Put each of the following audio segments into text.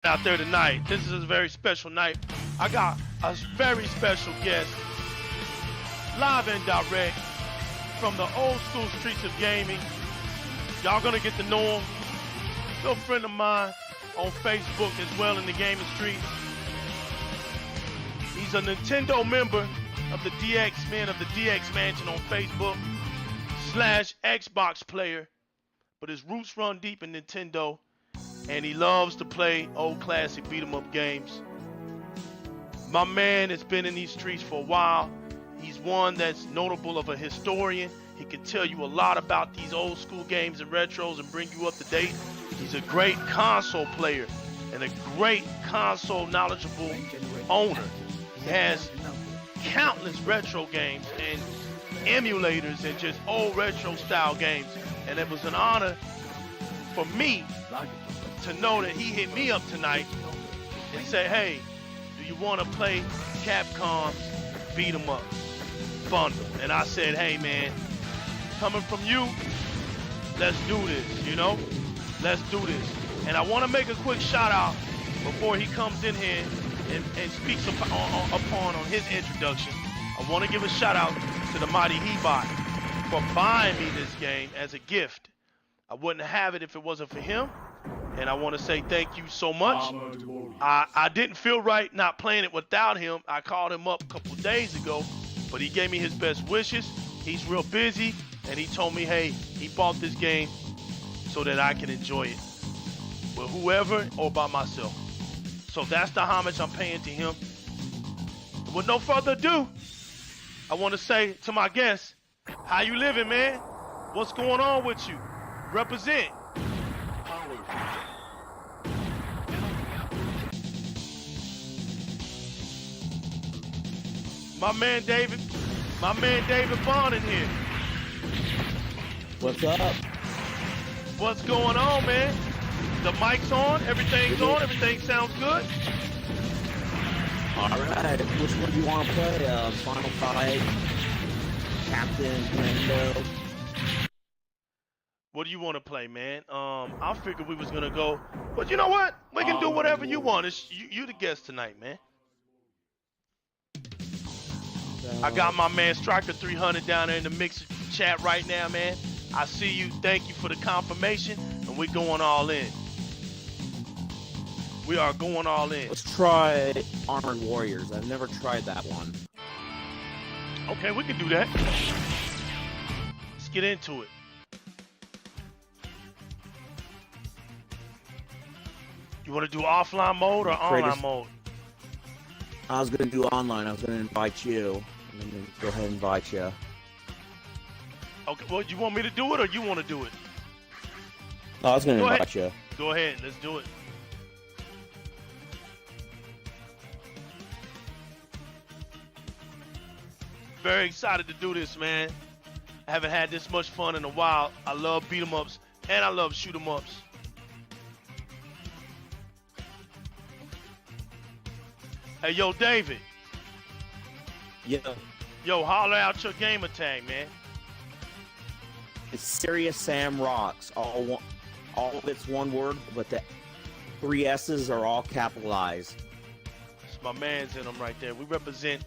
out there tonight. This is a very special night. I got a very special guest, live and direct from the old school streets of gaming. Y'all gonna get to know him. Good friend of mine on Facebook as well in the gaming streets. He's a Nintendo member of the DX Men of the DX Mansion on Facebook / Xbox player, but his roots run deep in Nintendo, and he loves to play old classic beat 'em up games. My man has been in these streets for a while. He's one that's notable of a historian. He can tell you a lot about these old school games and retros and bring you up to date. He's a great console player and a great console knowledgeable owner. He has countless retro games and emulators and just old retro style games. And it was an honor for me to know that he hit me up tonight and said, hey, do you want to play Capcom's beat 'em up bundle? And I said, hey man, coming from you, let's do this, you know? Let's do this. And I want to make a quick shout out before he comes in here and speaks upon his introduction. I want to give a shout out to the mighty Hebot for buying me this game as a gift. I wouldn't have it if it wasn't for him. And I want to say thank you so much. I didn't feel right not playing it without him. I called him up a couple of days ago, but he gave me his best wishes. He's real busy, and he told me, hey, he bought this game so that I can enjoy it with whoever or by myself. So that's the homage I'm paying to him. And with no further ado, I want to say to my guests, how you living, man? What's going on with you? Represent. My man David Bond in here. What's up? What's going on, man? The mic's on, everything's on, everything sounds good. All right, which one do you want to play? Final Fight, Captain Commando. What do you want to play, man? I figured we was gonna go, but you know what? We can do whatever you want. It's you the guest tonight, man. I got my man Striker 300 down there in the mix chat right now, man. I see you. Thank you for the confirmation, and we're going all in. We are going all in. Let's try Armored Warriors. I've never tried that one. Okay, we can do that. Let's get into it. You want to do offline mode or online mode? I was going to do online. I was going to invite you. I'm going to go ahead and invite you. Okay, well, you want me to do it or you want to do it? No, I was going to invite you. Go ahead, let's do it. Very excited to do this, man. I haven't had this much fun in a while. I love beat 'em ups and I love shoot 'em ups. Hey, yo, David. Yeah. Yo, holler out your gamer tag, man. It's SeriousSamRocks. All of it's one word, but the 3 S's are all capitalized. It's my man's in them right there. We represent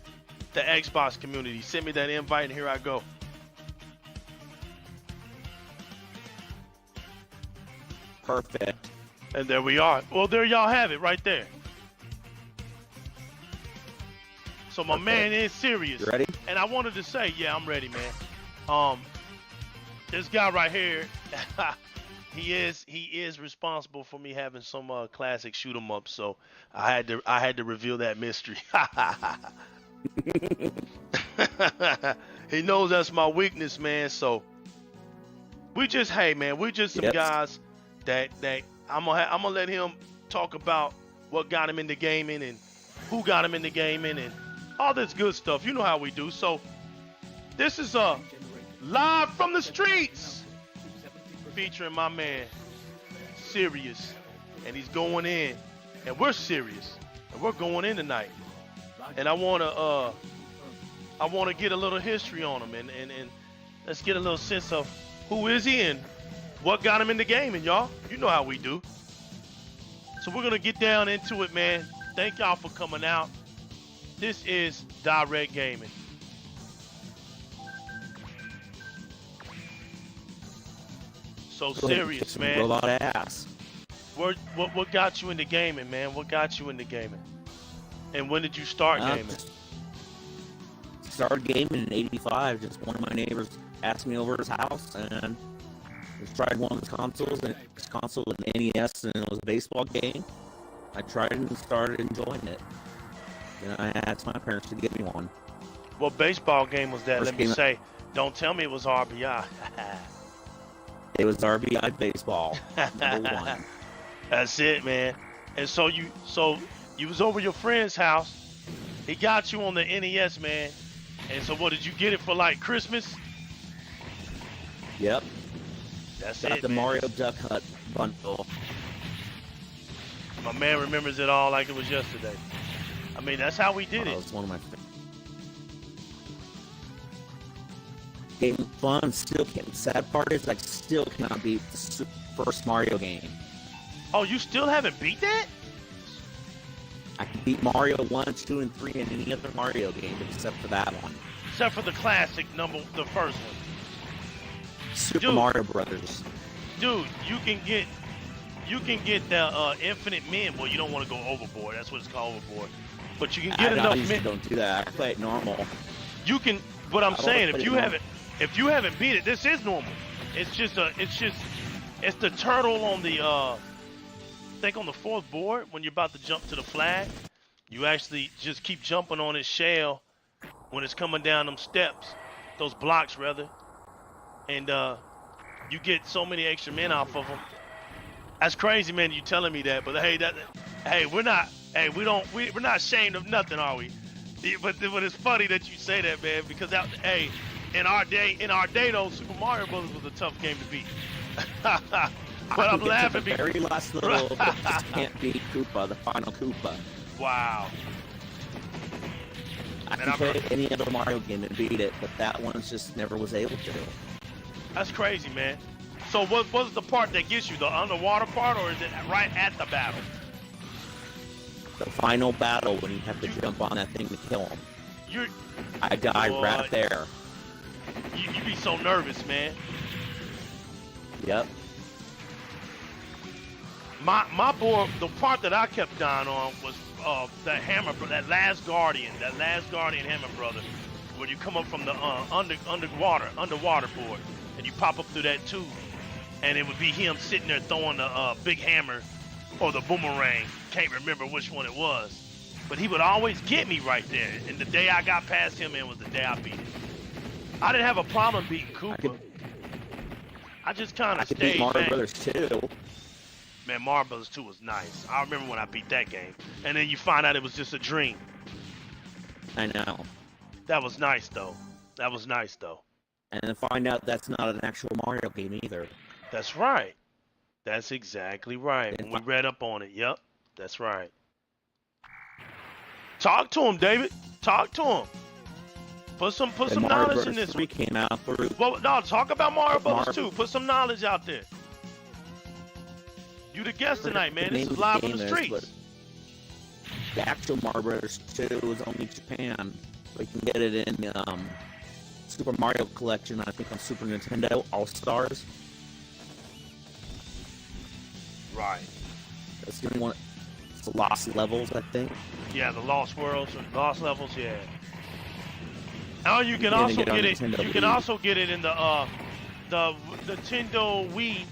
the Xbox community. Send me that invite and here I go. Perfect. And there we are. Well, there y'all have it right there. So my man is serious. You ready? And I wanted to say, yeah, I'm ready, man. This guy right here, he is responsible for me having some classic shoot 'em up. So I had to reveal that mystery. He knows that's my weakness, man. So we just some guys that I'm gonna let him talk about what got him into gaming and who got him into gaming and all this good stuff. You know how we do. So this is live from the streets featuring my man Serious, and he's going in, and we're serious, and we're going in tonight. And I wanna get a little history on him, and let's get a little sense of who is he and what got him into gaming, y'all. You know how we do. So we're gonna get down into it, man. Thank y'all for coming out. This is Di-RREC Gaming. So serious, man. Robot ass. What got you into gaming, man? What got you into gaming? And when did you start gaming? Started gaming in '85. Just one of my neighbors asked me over his house, and I tried one of his consoles, and his console was an NES, and it was a baseball game. I tried it and started enjoying it. And I asked my parents to get me one. What baseball game was that? First Let me game say. Don't tell me it was RBI. It was RBI baseball, #1. That's it, man. And so you was over your friend's house. He got you on the NES, man. And so what, did you get it for like Christmas? Yep. That's Got it, the man. Mario Duck Hunt bundle. My man remembers it all like it was yesterday. I mean, that's how we did It it. was one of my favorites. Game fun, still can't. Sad part is I still cannot beat the first Mario game. Oh, you still haven't beat that? I can beat Mario 1, 2, and 3 in any other Mario game except for that one. Except for the classic the first one. Super Mario Brothers. Dude, you can get the infinite men. Well, you don't want to go overboard. That's what it's called, overboard. But you can get enough men. Don't do that. I play it normal. You can. But I'm saying, if you haven't beat it, this is normal. It's the turtle on the I think on the 4th board when you're about to jump to the flag. You actually just keep jumping on its shell when it's coming down them steps, those blocks rather, and you get so many extra men off of them. That's crazy, man. You telling me that, but we're not ashamed of nothing, are we? But it's funny that you say that, man, because in our day, though, Super Mario Brothers was a tough game to beat. But I'm laughing because very last little, but just can't beat Koopa, the final Koopa. Wow. I can play any other Mario game and beat it, but that one just never was able to. That's crazy, man. So what was the part that gets you, the underwater part, or is it right at the battle? The final battle when you have to jump on that thing to kill him. I die right there. You be so nervous, man. Yep. My board, the part that I kept dying on was that last guardian hammer brother, where you come up from the underwater board, and you pop up through that tube, and it would be him sitting there throwing the big hammer or the boomerang. Can't remember which one it was, but he would always get me right there. And the day I got past him, man, was the day I beat him. I didn't have a problem beating Koopa. I just kind of stayed beat Mario back. Brothers 2. Man, Mario Brothers 2 was nice. I remember when I beat that game. And then you find out it was just a dream. I know. That was nice, though. And then find out that's not an actual Mario game either. That's right. That's exactly right. When we read up on it, yep. That's right. Talk to him, David. Talk to him. Put some knowledge in this one. Came out through. Well, no, talk about Mario Brothers 2. Put some knowledge out there. You the guest tonight, man. This is live on the streets. The actual Mario Brothers 2 is only Japan. We can get it in Super Mario Collection, I think on Super Nintendo All-Stars. Right. That's the one. It's the Lost Levels, I think. Yeah, the Lost Worlds, Lost Levels, yeah. Now you can also get it. You can also get it in the Nintendo Wii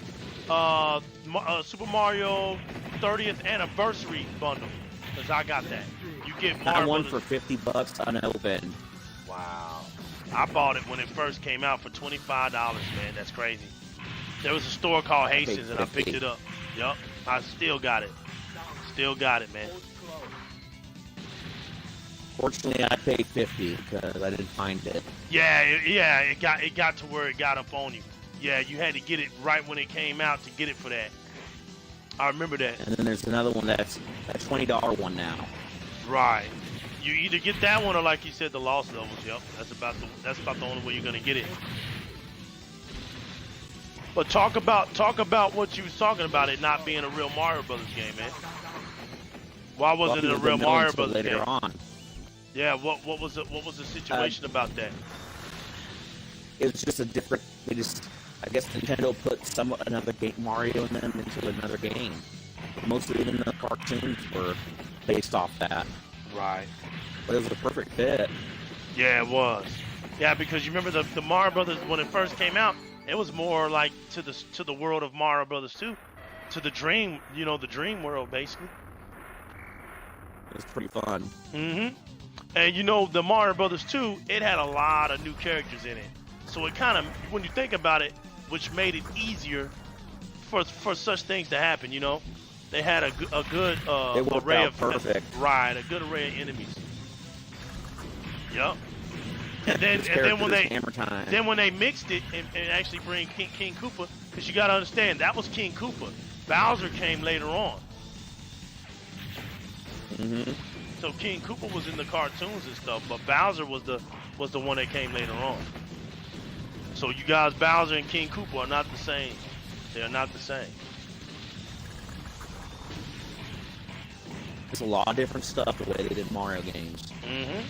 Super Mario 30th Anniversary bundle, because I got that. You get Mario that one Brothers. for $50 unopened. Wow. I bought it when it first came out for $25, man. That's crazy. There was a store called Hastings, and I picked it up. Yup. I still got it. Still got it, man. Fortunately, I paid $50 because I didn't find it. Yeah, it got to where it got up on you. Yeah, you had to get it right when it came out to get it for that. I remember that. And then there's another one that's a $20 one now. Right. You either get that one or, like you said, the Lost Levels. Yep. That's about the only way you're gonna get it. But talk about what you was talking about, it not being a real Mario Brothers game, man. Why wasn't it a real Mario Brothers later game? on. Yeah, what was the situation about that? It was just a different. I guess Nintendo put another game, Mario, and then into another game. Mostly even the cartoons were based off that. Right. But it was a perfect fit. Yeah, it was. Yeah, because you remember the Mario Brothers when it first came out, it was more like to the world of Mario Brothers 2, to the dream, the dream world basically. It was pretty fun. Mm-hmm. And the Mario Brothers 2, it had a lot of new characters in it. So it kind of, when you think about it, which made it easier for such things to happen, They had a good array of perfect. Right, a good array of enemies. Yup. And then when they mixed it and actually bring King Koopa, because you gotta understand that was King Koopa. Bowser came later on. Mm-hmm. So King Koopa was in the cartoons and stuff, but Bowser was the one that came later on. So you guys, Bowser and King Koopa are not the same. They are not the same. There's a lot of different stuff the way they did Mario games. Mm-hmm.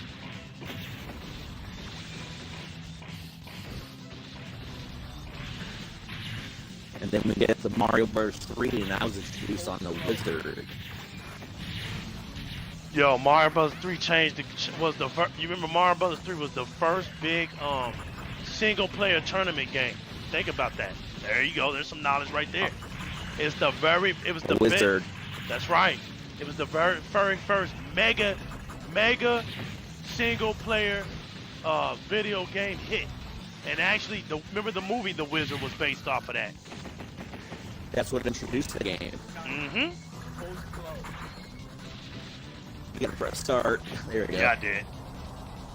And then we get the Mario Bros. 3, and that was introduced on the Wizard. Yo, Mario Bros. 3 you remember Mario Bros. 3 was the first big single player tournament game. Think about that. There you go. There's some knowledge right there. It was the Wizard. That's right. It was the very first mega single player video game hit. And actually, remember the movie The Wizard was based off of that. That's what introduced the game. Mm-hmm. You gotta press start. There you go. Yeah, I did.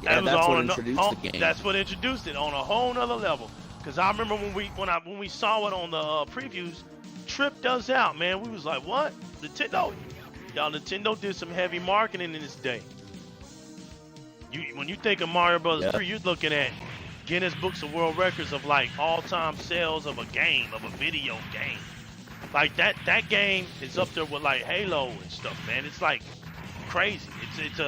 Yeah, that's what introduced the game. That's what introduced it on a whole nother level. Cause I remember when we saw it on the previews, tripped us out, man. We was like, what? Nintendo did some heavy marketing in this day. When you think of Mario Bros. 3, you're looking at Guinness Books of World Records of like all-time sales of a video game. Like that game is up there with like Halo and stuff, man. It's like crazy. It's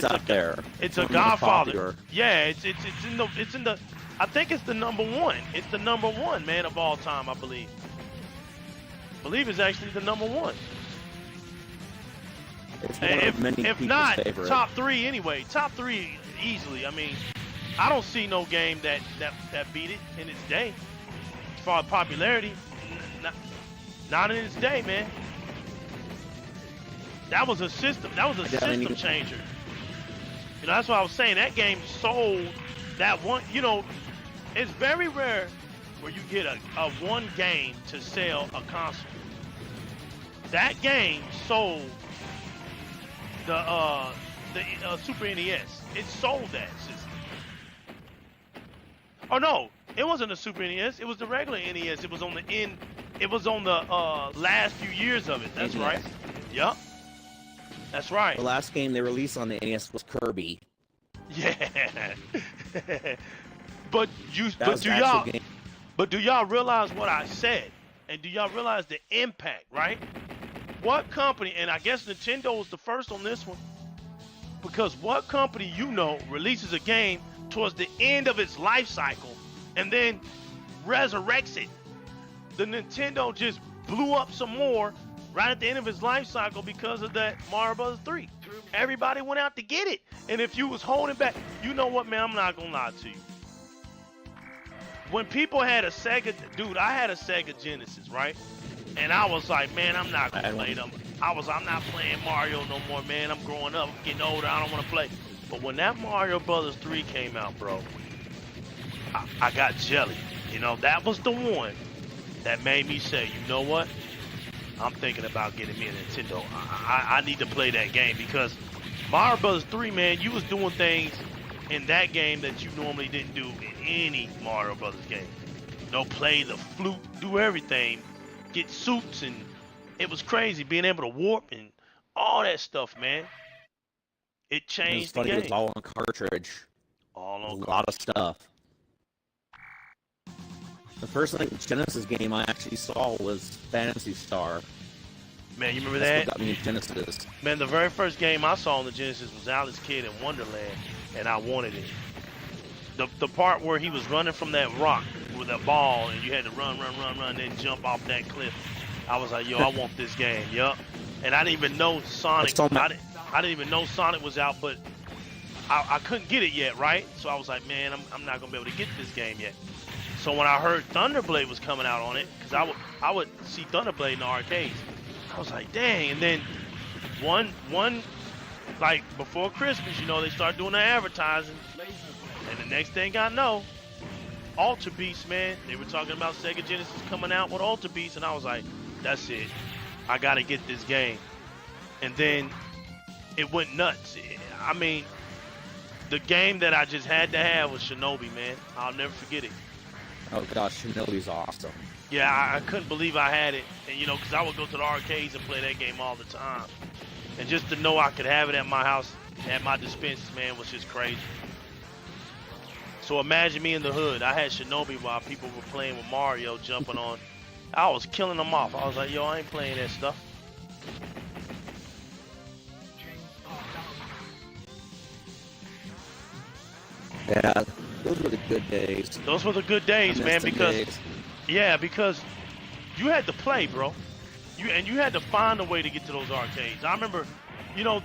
up there. It's a Godfather. Yeah, it's in the. I think it's the number one. It's the number one, man, of all time. I believe it's actually the number one. It's one of many if people's not favorite. top 3 anyway. Top 3 easily. I mean, I don't see no game that beat it in its day. As far as popularity, not in its day, man. That was a system. That was a system changer. That's why I was saying that game sold that one. It's very rare where you get a one game to sell a console. That game sold the Super NES. It sold that system. Oh no, it wasn't a Super NES. It was the regular NES. It was on the end. It was on the last few years of it. That's right. Yup. That's right. The last game they released on the NES was Kirby. Yeah. But do y'all realize what I said? And do y'all realize the impact, right? What company, and I guess Nintendo was the first on this one, because what company releases a game towards the end of its life cycle and then resurrects it? The Nintendo just blew up some more right at the end of its life cycle because of that Mario Bros. 3. Everybody went out to get it. And if you was holding back, you know what, man, I'm not going to lie to you. When people had a Sega, dude, I had a Sega Genesis, right? And I was like, man, I'm not going to play them. I'm not playing Mario no more, man. I'm growing up, I'm getting older, I don't want to play. But when that Mario Bros. 3 came out, bro, I got jelly. That was the one that made me say, you know what? I'm thinking about getting me a Nintendo. I need to play that game because Mario Bros. 3, man, you was doing things in that game that you normally didn't do in any Mario Bros. Game. Play the flute, do everything, get suits, and it was crazy being able to warp and all that stuff, man. It changed the game. It was all on cartridge. All on a lot of stuff. The first Genesis game I actually saw was Phantasy Star. Man, you remember That's that? what got me in Genesis. Man, the very first game I saw on the Genesis was Alice Kid in Wonderland, and I wanted it. The part where he was running from that rock with that ball, and you had to run, then jump off that cliff. I was like, yo, I want this game, yup. And I didn't even know Sonic. I didn't even know Sonic was out, but I couldn't get it yet, right? So I was like, man, I'm not gonna be able to get this game yet. So when I heard Thunderblade was coming out on it, because I would see Thunderblade in the arcades. I was like, dang. And then one like before Christmas, you know, they start doing the advertising. And the next thing I know, Alter Beast, man, they were talking about Sega Genesis coming out with Alter Beast, and I was like, that's it. I gotta get this game. And then it went nuts. I mean, the game that I just had to have was Shinobi, man. I'll never forget it. Oh gosh, Shinobi's awesome. Yeah, I couldn't believe I had it. And, you know, because I would go to the arcades and play that game all the time. And just to know I could have it at my house, at my dispensers, man, was just crazy. So imagine me in the hood. I had Shinobi while people were playing with Mario, jumping on. I was killing them off. I was like, yo, I ain't playing that stuff. Yeah, those were the good days. Those were the good days, man, because days. Yeah, because you had to play, bro. You had to find a way to get to those arcades. I remember, you know,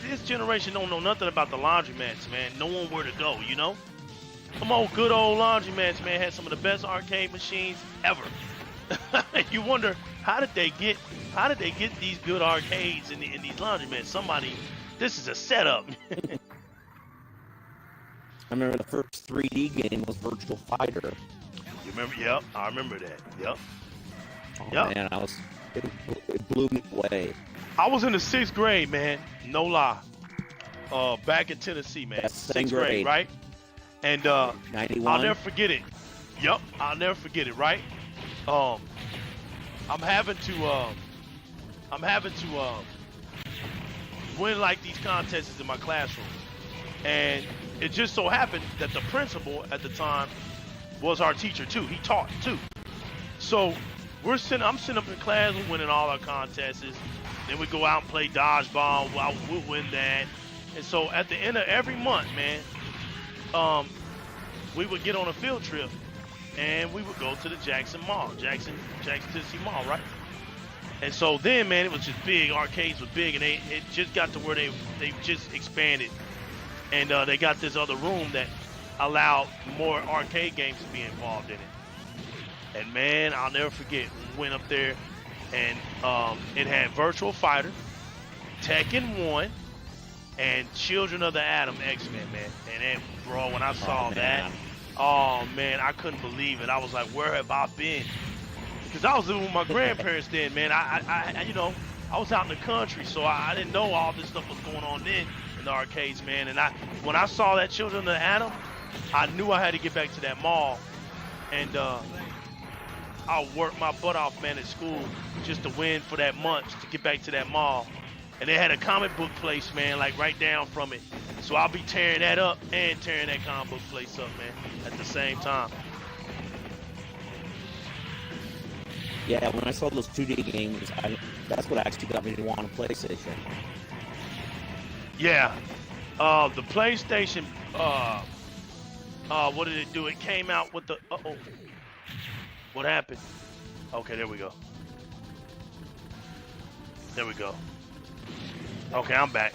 this generation don't know nothing about the laundromats, man. Knowing where to go, you know. Come on, good old laundromats, man, had some of the best arcade machines ever. You wonder how did they get these good arcades in these laundromats? This is a setup. I remember the first 3D game was Virtual Fighter. You remember? Yep, I remember that. Yep. Oh Yep. man, it blew me away. I was in the 6th grade, man. No lie. Back in Tennessee, man. That's 6th grade, right? And 91. I'll never forget it. Yep, I'll never forget it, right? I'm having to win like these contests in my classroom. And it just so happened that the principal at the time was our teacher too. He taught too. So I'm sitting up in class, we're winning all our contests. Then we go out and play dodgeball. We'll win that. And so at the end of every month, man, we would get on a field trip and we would go to the Jackson Mall, Jackson, Tennessee Mall, right? And so then, man, it was just big. Arcades was big, and it just got to where they just expanded. And they got this other room that allowed more arcade games to be involved in it. And man, I'll never forget, we went up there and it had Virtual Fighter, Tekken 1, and Children of the Atom X-Men, man. And then, bro, when I saw that, oh man, I couldn't believe it. I was like, where have I been? Because I was living with my grandparents then, man. I you know, I was out in the country, so I didn't know all this stuff was going on then in the arcades, man. And when I saw that Children of the Atom, I knew I had to get back to that mall. And I worked my butt off, man, at school just to win for that month, to get back to that mall. And they had a comic book place, man, like right down from it. So I'll be tearing that up and tearing that comic book place up, man, at the same time. Yeah, when I saw those 2D games, that's what actually got me to want a PlayStation. Yeah. The PlayStation, what did it do? It came out with the, uh-oh. What happened? Okay, there we go. There we go. Okay, I'm back.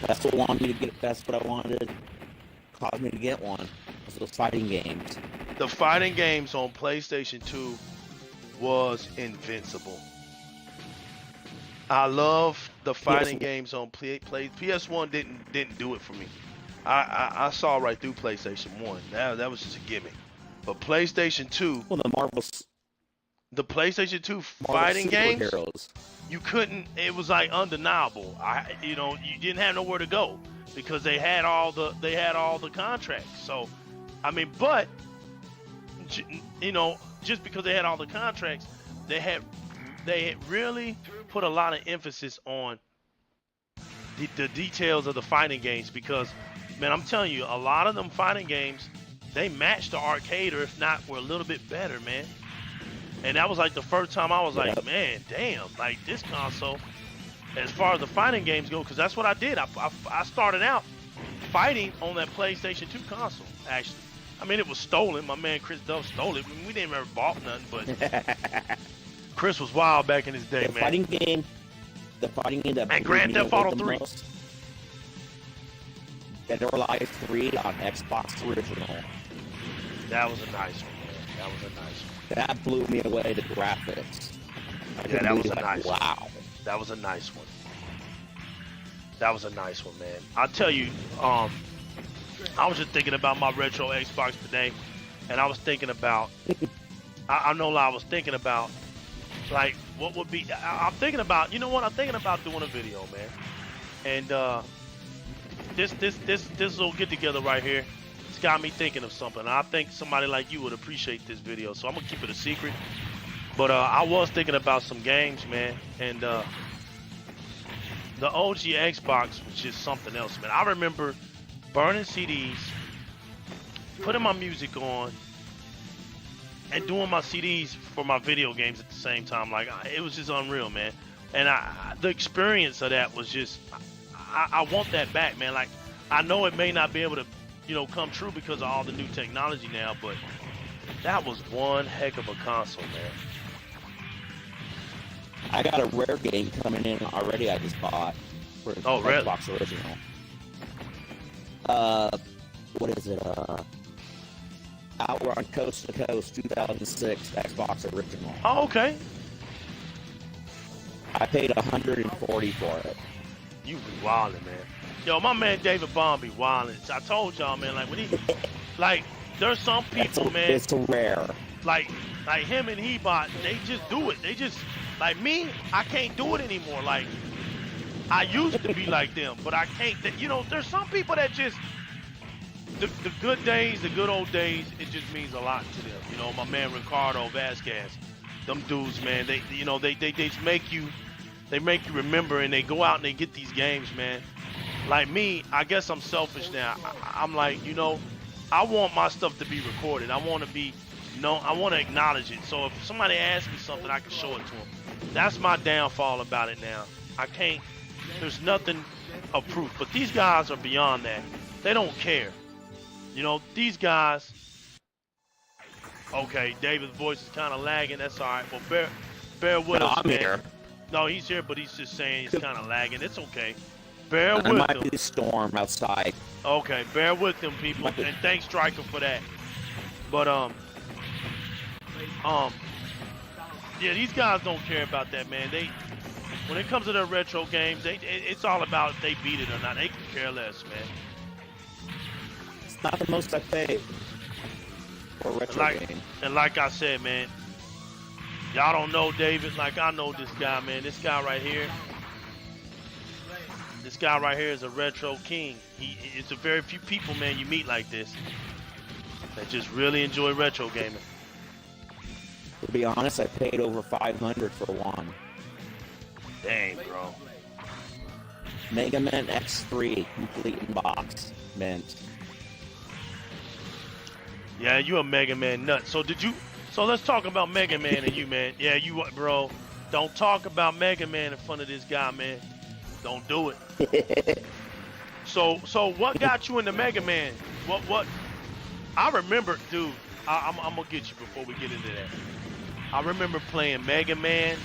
That's what wanted me to get. That's what I wanted. Caused me to get one. Was those fighting games. The fighting games on PlayStation 2 was invincible. I love the fighting games on PS1 didn't do it for me. I saw right through PlayStation 1. That was just a gimmick. But PlayStation 2, well, the PlayStation 2 fighting games, heroes. You couldn't. It was like undeniable. You didn't have nowhere to go because they had all the contracts. So, I mean, but just because they had all the contracts, they had really put a lot of emphasis on the details of the fighting games, because Man, I'm telling you, a lot of them fighting games, they match the arcade, or if not, were a little bit better, man. And that was like the first time I was like, man, damn, like this console, as far as the fighting games go, because that's what I did. I started out fighting on that PlayStation 2 console, actually. I mean, it was stolen. My man Chris Dove stole it. I mean, we didn't ever bought nothing, but Chris was wild back in his day, the man. Fighting game, the fighting game that and Grand Theft Auto 3. Dead or Alive 3 on Xbox Original. That was a nice one, man. That was a nice one. That blew me away, the graphics. Yeah, that was a nice one. Wow. That was a nice one. That was a nice one, man. I'll tell you, I was just thinking about my retro Xbox today, and I was thinking about, I know I was thinking about, like, what would be, I'm thinking about, you know what, I'm thinking about doing a video, man. And this little get together right here, it's got me thinking of something. And I think somebody like you would appreciate this video, so I'm gonna keep it a secret. But I was thinking about some games, man, and the OG Xbox was just something else, man. I remember burning CDs, putting my music on, and doing my CDs for my video games at the same time. Like, it was just unreal, man. And the experience of that was just, I want that back, man. Like, I know it may not be able to, you know, come true because of all the new technology now, but that was one heck of a console, man. I got a rare game coming in already. I just bought for Xbox Original. What is it? Outrun Coast to Coast 2006 Xbox Original. Oh, okay. I paid $140 for it. You be wildin', man. Yo, my man David Bond be wildin'. I told y'all, man, like when he, like, there's some people, man. It's rare. Like him and Hebot, they just do it. They just, like me, I can't do it anymore. Like, I used to be like them, but I can't. You know, there's some people that just, the good days, the good old days, it just means a lot to them. You know, my man Ricardo Vasquez, them dudes, man, they, you know, they just make you remember, and they go out and they get these games, man. Like me, I guess I'm selfish now. I'm like, you know, I want my stuff to be recorded. I want to be known. I want to acknowledge it. So if somebody asks me something, I can show it to them. That's my downfall about it now. I can't, there's nothing of proof. But these guys are beyond that. They don't care. You know, these guys, okay, David's voice is kind of lagging. That's all right. Well, bear with us, I'm man. here. No, he's here, but he's just saying he's kind of lagging. It's okay. Bear with him. It might them. be a storm outside. Okay, bear with them, people. And thanks, Striker, for that. But, yeah, these guys don't care about that, man. When it comes to their retro games, it's all about if they beat it or not. They can care less, man. It's not the most I paid for a retro game. And like I said, man, y'all don't know David like I know this guy, man. This guy right here is a retro king. It's a very few people, man, you meet like this that just really enjoy retro gaming. To be honest, I paid over $500 for one. Dang, bro. Mega Man X3 complete in box mint. Yeah, you a Mega Man nut. So let's talk about Mega Man and you, man. Yeah, you, bro. Don't talk about Mega Man in front of this guy, man. Don't do it. So what got you into Mega Man? What? I remember, dude. I'm gonna get you before we get into that. I remember playing Mega Mans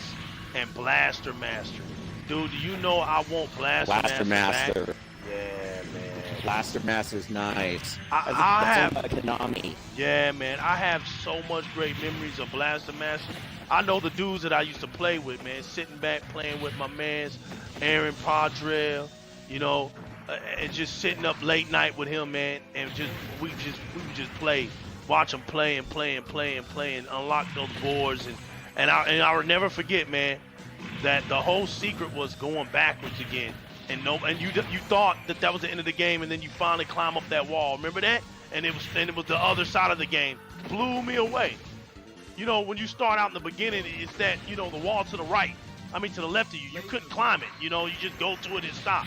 and Blaster Master. Dude, do you know I want Blaster Master back? Yeah, man. Blaster Master's nice. I have Konami. Yeah, man. I have so much great memories of Blaster Master. I know the dudes that I used to play with, man. Sitting back playing with my mans, Aaron Padrell, you know, and just sitting up late night with him, man, and we would just play, watch him play and unlock those boards, and I would never forget, man, that the whole secret was going backwards again. And you thought that was the end of the game, and then you finally climb up that wall. Remember that? And it was the other side of the game. Blew me away. You know, when you start out in the beginning, it's that, you know, the wall to the right. I mean, to the left of you. You couldn't climb it. You know, you just go to it and stop.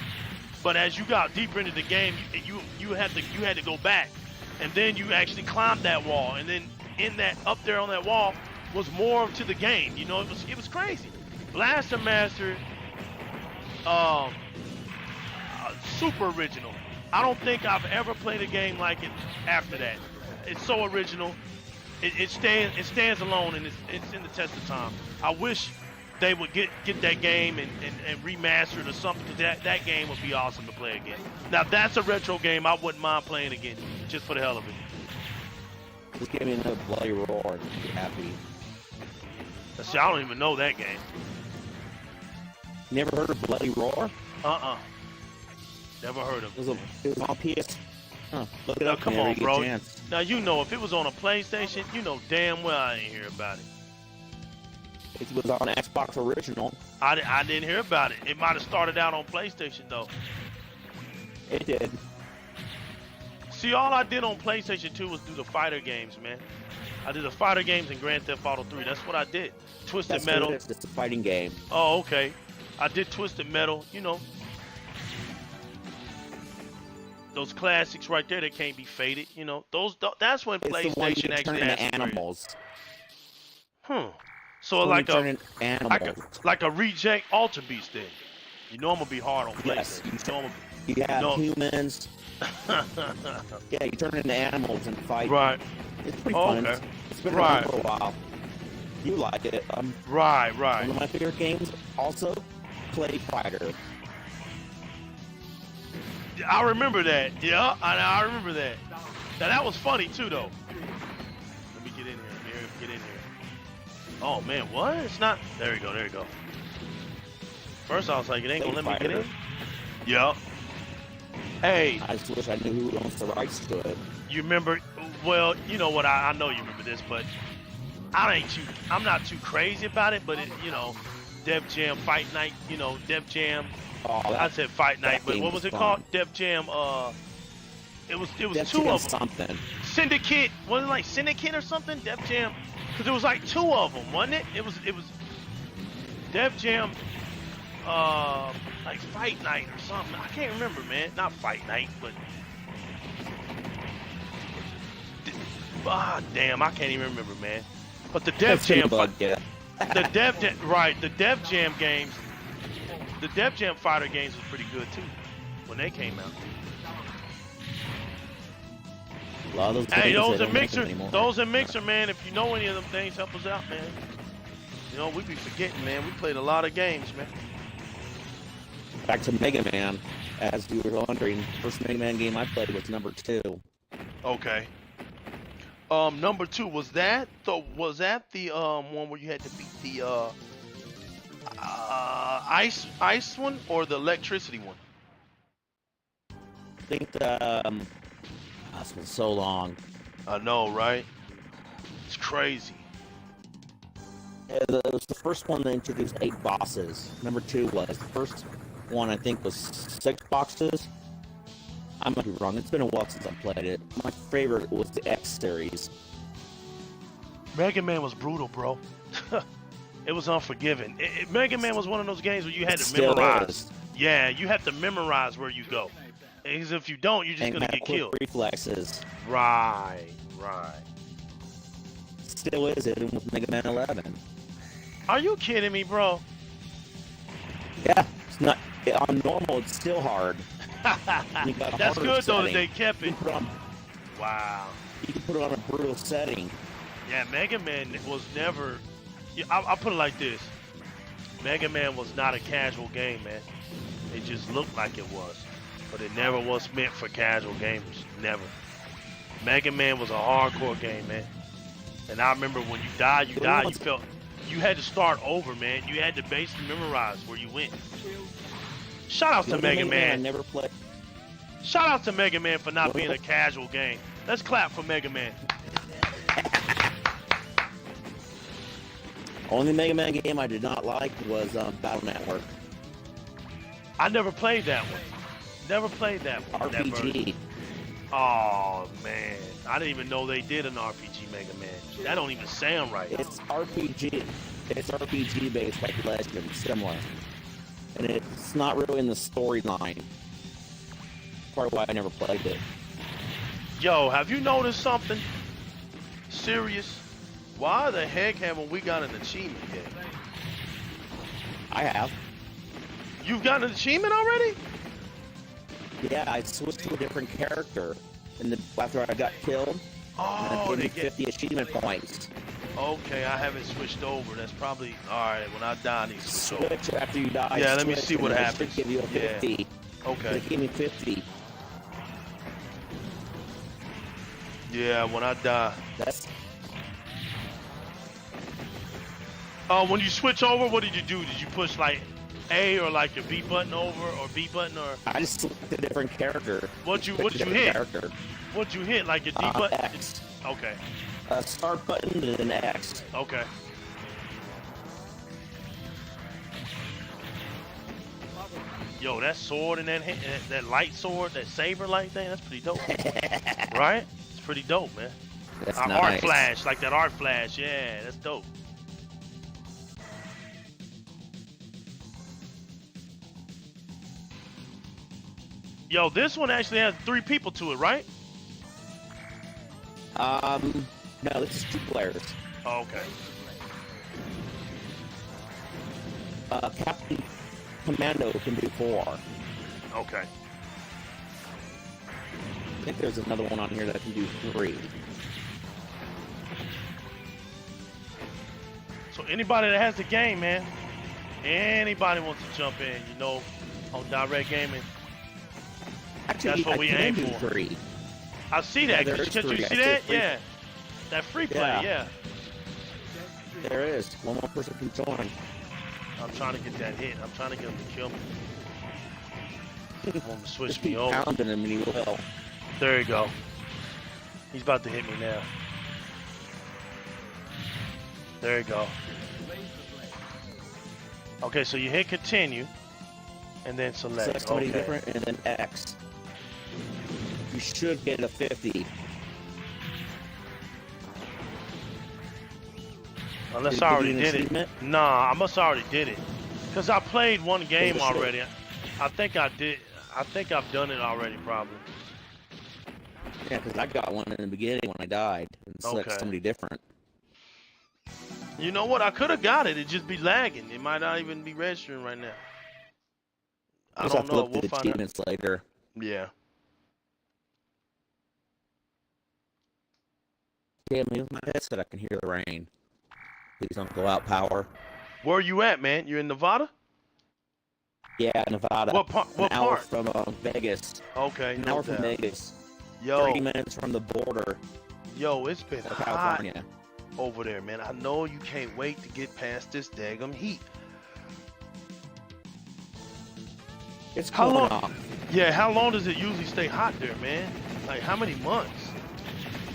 But as you got deeper into the game, you had to go back, and then you actually climbed that wall, and then in that up there on that wall was more to the game. You know, it was crazy. Blaster Master, super original. I don't think I've ever played a game like it after that. It's so original. It stands alone, and it's in the test of time. I wish they would get that game and remaster it or something, because that game would be awesome to play again. Now that's a retro game I wouldn't mind playing again, just for the hell of it. Just give me another Bloody Roar and be happy. See, I don't even know that game. Never heard of Bloody Roar? Never heard of it. It was on PS. Huh, look it Now, up. come man, on, bro. Chance. Now, you know, if it was on a PlayStation, you know damn well I didn't hear about it. It was on Xbox Original. I didn't hear about it. It might have started out on PlayStation, though. It did. See, all I did on PlayStation 2 was do the fighter games, man. I did the fighter games in Grand Theft Auto 3. That's what I did. Twisted That's Metal. It's a fighting game. Oh, okay. I did Twisted Metal, you know. Those classics right there that can't be faded, you know. That's when It's the one you PlayStation turn actually into had animals. So like animals. like a reject Ultra Beast then. You know I'm gonna be hard on Yes. PlayStation. You have humans. Yeah, you turn into animals and fight. Right. It's pretty fun. Okay. It's been around for a while. You like it. Right. One of my favorite games, also, Play Fighter. I remember that. Yeah, I remember that. Now that was funny too, though. Let me get in here. Oh man, what? It's not. There you go. First I was like, it ain't gonna let me get in. Yeah. Hey. I just wish I knew who owns the rights to it. You remember? Well, you know what? I know you remember this, but I'm not too crazy about it. But you know, Def Jam Fight Night. You know, Def Jam. Oh, I said Fight Night, but what was it called? Def Jam. It was Def two Jam of them. Something. Syndicate. Was it like Syndicate or something? Def Jam. Because it was like two of them, wasn't it? It was Def Jam. Like Fight Night or something. I can't remember, man. Not Fight Night, but. Damn, I can't even remember, man. But the Def Jam. The Def Jam games. The Def Jam fighter games was pretty good too when they came out. A lot of those hey, games, those in Mixer, man. If you know any of them things, help us out, man. You know, we be forgetting, man. We played a lot of games, man. Back to Mega Man, as you were wondering, first Mega Man game I played was number 2. Okay. Number 2 was that the one where you had to beat the ice one or the electricity one? I think it's been so long. I know, right? It's crazy. It was the first one that introduced 8 bosses. Number 2 was. The first one, I think, was 6 boxes. I might be wrong. It's been a while since I played it. My favorite was the X series. Mega Man was brutal, bro. It was unforgiving. Mega Man was one of those games where you had to memorize. Yeah, you have to memorize where you go. Because if you don't, you're just going to get killed. Reflexes. Right. Still is it with Mega Man 11. Are you kidding me, bro? Yeah, it's not on normal. It's still hard. That's good though that they kept it. Wow. You can put it on a brutal setting. Yeah, Mega Man was never. I'll put it like this: Mega Man was not a casual game, man. It just looked like it was, but it never was meant for casual gamers. Never. Mega Man was a hardcore game, man. And I remember when you died, you felt you had to start over, man. You had to basically memorize where you went. Shout out to Mega Man. I never played. Shout out to Mega Man for not being a casual game. Let's clap for Mega Man. Only Mega Man game I did not like was Battle Network. I never played that one. Never played that one. RPG. Oh man, I didn't even know they did an RPG Mega Man. That don't even sound right. It's RPG. It's RPG based like Legend, similar. And it's not really in the storyline. probably why I never played it. Yo, have you noticed something? Serious? Why the heck haven't we got an achievement yet? I have. You've got an achievement already? Yeah, I switched to a different character after I got killed. Oh, and they it gave me 50 achievement points. Okay, I haven't switched over. That's probably alright. When I die, I need to switch over. Switch after you die. Yeah, let me switch, see what and it happens. should give you a 50. Okay. It gave me 50. Yeah, when I die. That's When you switch over, what did you do? Did you push like A or like your B button over or B button or? I just selected a different character. What'd you hit? Character. What'd you hit? Like your D button? X. Okay. Start button and an X. Okay. Yo, that sword and that light sword, that saber light thing, that's pretty dope. Right? It's pretty dope, man. That's Art nice. flash, like that art flash. Yeah, that's dope. Yo, this one actually has 3 people to it, right? No, this is 2 players. Oh, okay. Captain Commando can do 4. Okay. I think there's another one on here that can do 3. So anybody that has the game, man, anybody wants to jump in, you know, on Di-RREC Gaming. Actually, That's what we aim do for. 3. I see that. Yeah, Can't you there is see free. that? Yeah. That free play, yeah. There is. One more person can join. I'm trying to get that hit. I'm trying to get him to kill me. Want him to switch Just me keep over. pounding him and he will. There you go. He's about to hit me now. There you go. Okay, so you hit continue, and then select. Select somebody Okay. different and then X. You should get a 50. Unless Did I you already do an did it. achievement? Nah, I must already did it. Because I played one game Well, already. I think I did. I think I've done it already, probably. Yeah, because I got one in the beginning when I died. And select Okay. somebody different. You know what? I could have got it. It'd just be lagging. It might not even be registering right now. I Just don't have to know. look We'll at the find out. achievements later. Yeah. Damn, me with my headset, I can hear the rain. Please don't go out, power. Where are you at, man? You in Nevada? Yeah, Nevada. What part? What An hour part? from Vegas. Okay. An no hour from doubt. Vegas. Yo, 30 minutes from the border yo, it's been of hot California. over there, man. I know you can't wait to get past this daggum heat. It's How cooling long- off. Yeah, how long does it usually stay hot there, man? Like how many months?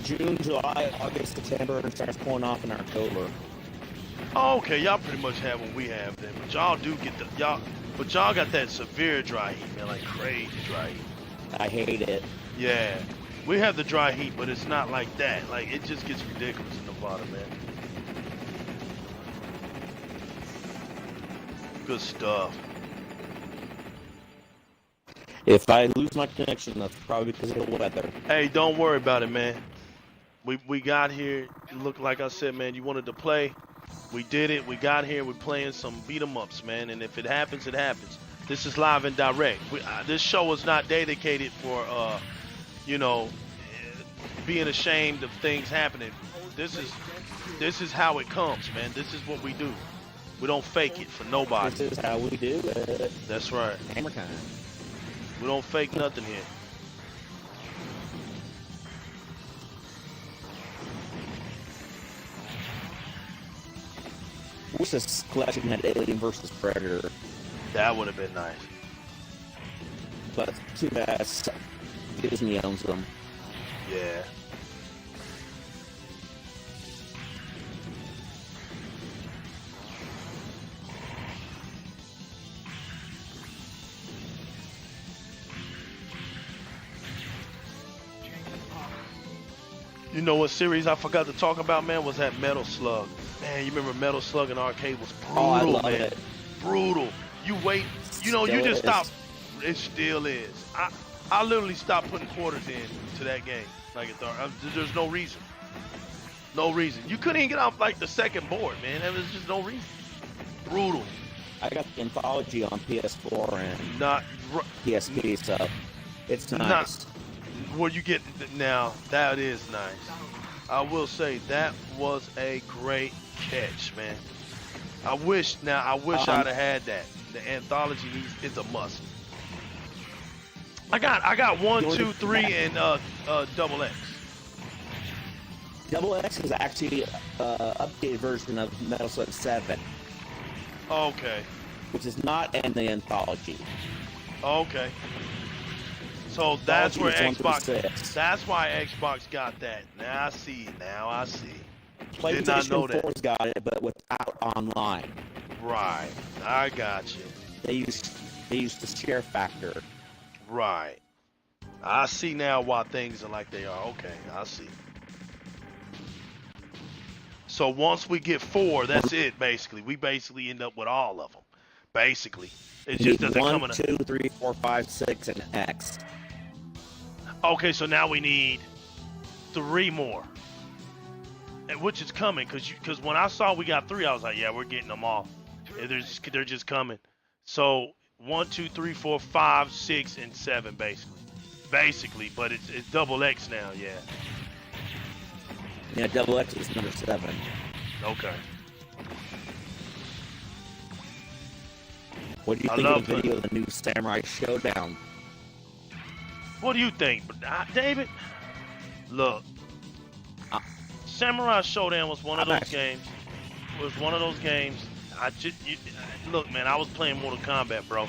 June, July, August, September, and starts cooling off in October. Oh, okay, y'all pretty much have what we have then. But y'all do get but y'all got that severe dry heat, man, like crazy dry heat. I hate it. Yeah. We have the dry heat, but it's not like that. Like it just gets ridiculous in Nevada, man. Good stuff. If I lose my connection, that's probably because of the weather. Hey, don't worry about it, man. We got here. Look, like I said, man, you wanted to play. We did it. We got here. We're playing some beat 'em ups, man. And if it happens, it happens. This is live and direct. This show is not dedicated for, you know, being ashamed of things happening. This is how it comes, man. This is what we do. We don't fake it for nobody. This is how we do it. That's right. Hammer time. We don't fake nothing here. Wish this collection had Alien versus Predator, That would have been nice. but too bad Disney owns them. Yeah. You know what series I forgot to talk about, man, was that Metal Slug. Man, you remember Metal Slug in arcade was brutal, Oh, I love man. it. Brutal. You wait, you know, you Still just is. stop. It still is. I literally stopped putting quarters in to that game. Like there's no reason. No reason. You couldn't even get off like the second board, man. There was just no reason. Brutal. I got the anthology on PS4 and Not PSP, so it's nice. Where you get now, that is nice. I will say that was a great catch, man. I wish I'd have had that. The anthology is a must. I got 1, 2, 3, and double X. Double X is actually an updated version of Metal Slug 7. Okay. Which is not in the anthology. Okay. So that's where Xbox. That's why Xbox got that. Now I see. PlayStation Did not know that. 4's got it, but without online. Right. I got you. They used the share factor. Right. I see now why things are like they are. Okay, I see. So once we get 4, that's it, basically. We basically end up with all of them. Basically. It just doesn't come in 1, 2, 3, 4, 5, 6, and X. Okay, so now we need 3 more. And which is coming, because when I saw we got 3, I was like, yeah, we're getting them all. They're just coming. So 1, 2, 3, 4, 5, 6, and 7, basically. But it's double X now, yeah. Yeah, double X is number 7. Okay. What do you think of the video of the new Samurai Showdown? What do you think, David? Look, Samurai Showdown was one of those games. Look, man, I was playing Mortal Kombat, bro.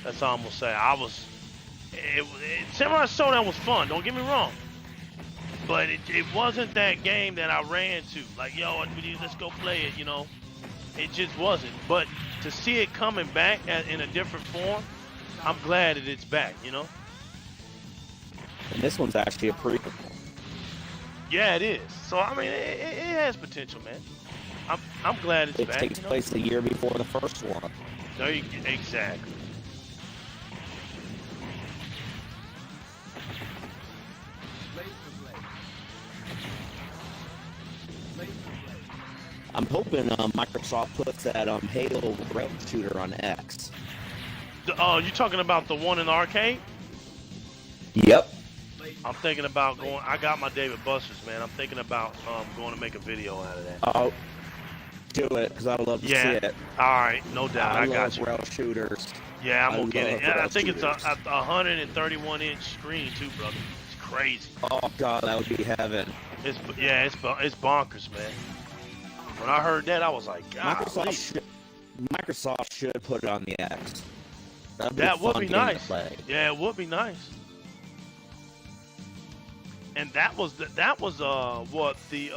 That's all I'm gonna say. Samurai Showdown was fun. Don't get me wrong. But it wasn't that game that I ran to. Like, yo, let's go play it, you know. It just wasn't. But to see it coming back in a different form, I'm glad that it's back, you know. And this one's actually a prequel. Yeah, it is. So, I mean, it has potential, man. I'm glad it's back. It takes place a year before the first one. There you go. Exactly. I'm hoping Microsoft puts that Halo rail shooter on X. You talking about the one in the arcade? Yep. I'm thinking about going. I got my David Busters, man. I'm thinking about going to make a video out of that. Oh, do it, because I would love to see it. All right, no doubt. I got you. Rail shooters. Yeah, I'm gonna get it. Yeah, I think it's a 131-inch screen too, brother. It's crazy. Oh God, that would be heaven. It's bonkers, man. When I heard that, I was like, God. Microsoft should put it on the X. That would be nice. Yeah, it would be nice. And that was what the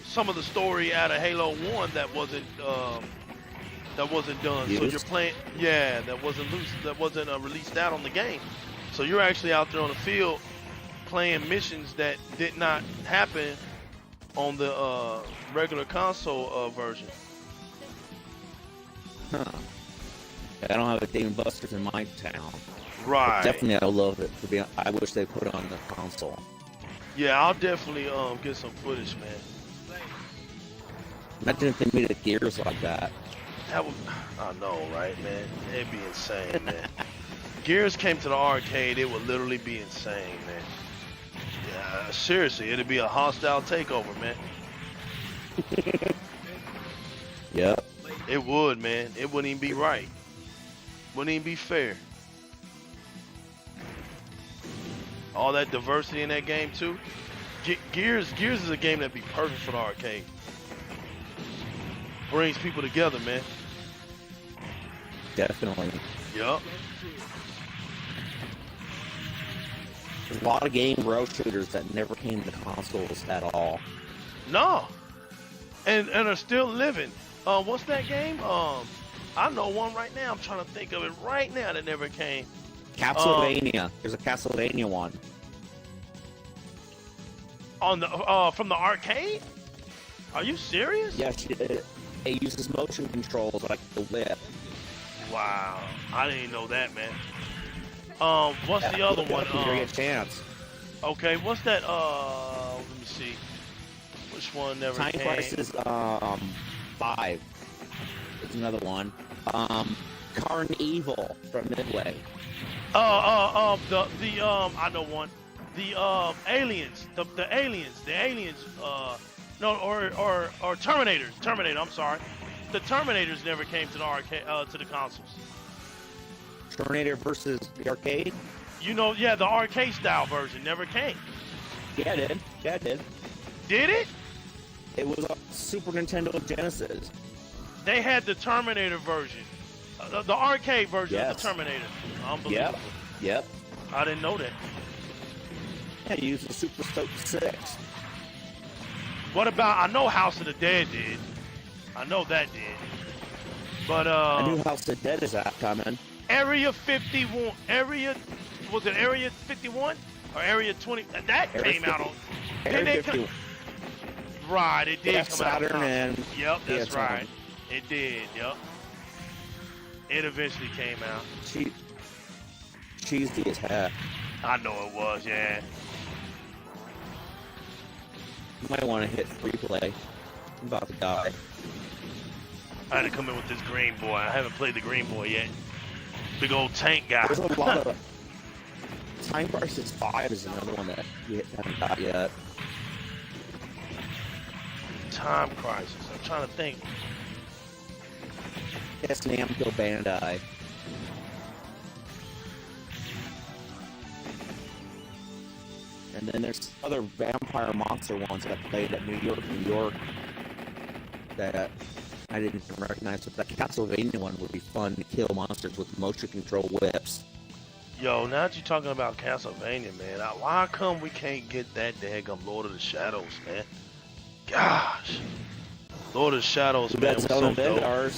some of the story out of Halo 1 that wasn't done. Yes. So you're playing, that wasn't released out on the game. So you're actually out there on the field playing missions that did not happen on the regular console version. Huh. I don't have a Dave & Buster's in my town. Right. But definitely, I love it. I wish they put it on the console. Yeah, I'll definitely get some footage, man. Imagine if they made it Gears like that. That would, I know, right, man? It'd be insane, man. Gears came to the arcade, it would literally be insane, man. Yeah, seriously, it'd be a hostile takeover, man. Yep. It would, man. It wouldn't even be right. Wouldn't even be fair. All that diversity in that game too. Gears is a game that'd be perfect for the arcade. Brings people together, man. Definitely. Yup. There's a lot of game rail shooters that never came to consoles at all. No. And are still living. What's that game? I know one right now. I'm trying to think of it right now that never came. Castlevania. There's a Castlevania one. On the from the arcade? Are you serious? Yeah, it uses motion controls like the whip. Wow, I didn't know that, man. What's the other one? Give you a chance. Okay, what's that? Let me see. Which one never Time came? Crisis 5. It's another one. Carnival from Midway. I know one. The aliens, the aliens, no, or Terminators. Terminator. I'm sorry. The Terminators never came to the arcade, to the consoles. Terminator versus the arcade? You know, yeah, the arcade style version never came. Yeah, it did. Yeah, it did. Did it? It was a Super Nintendo Genesis. They had the Terminator version, the arcade version of the Terminator. Unbelievable. Yep. I didn't know that. Yeah, you used the Super Stoke 6. What about? I know House of the Dead did. I know that did. But I knew House of the Dead is coming. Area 51. Was it Area 51 or Area 20? That Area came 50, out on. Area 51. Right, it did come Saturn out. and Yep, that's PS1. right. It did. Yep. It eventually came out. Cheesy as heck. I know it was. Yeah. You might want to hit free play. I'm about to die. I had to come in with this Green Boy. I haven't played the Green Boy yet. Big old tank guy. There's a lot of... Time Crisis 5 is another one that you haven't got yet. Time Crisis. I'm trying to think. Yes, Namco Bandai. And then there's other vampire monster ones that I played at New York, that I didn't even recognize. But that Castlevania one would be fun to kill monsters with motion control whips. Yo, now that you're talking about Castlevania, man, why come we can't get that daggum Lord of the Shadows, man? Gosh. Lord of the Shadows, man, was so dope.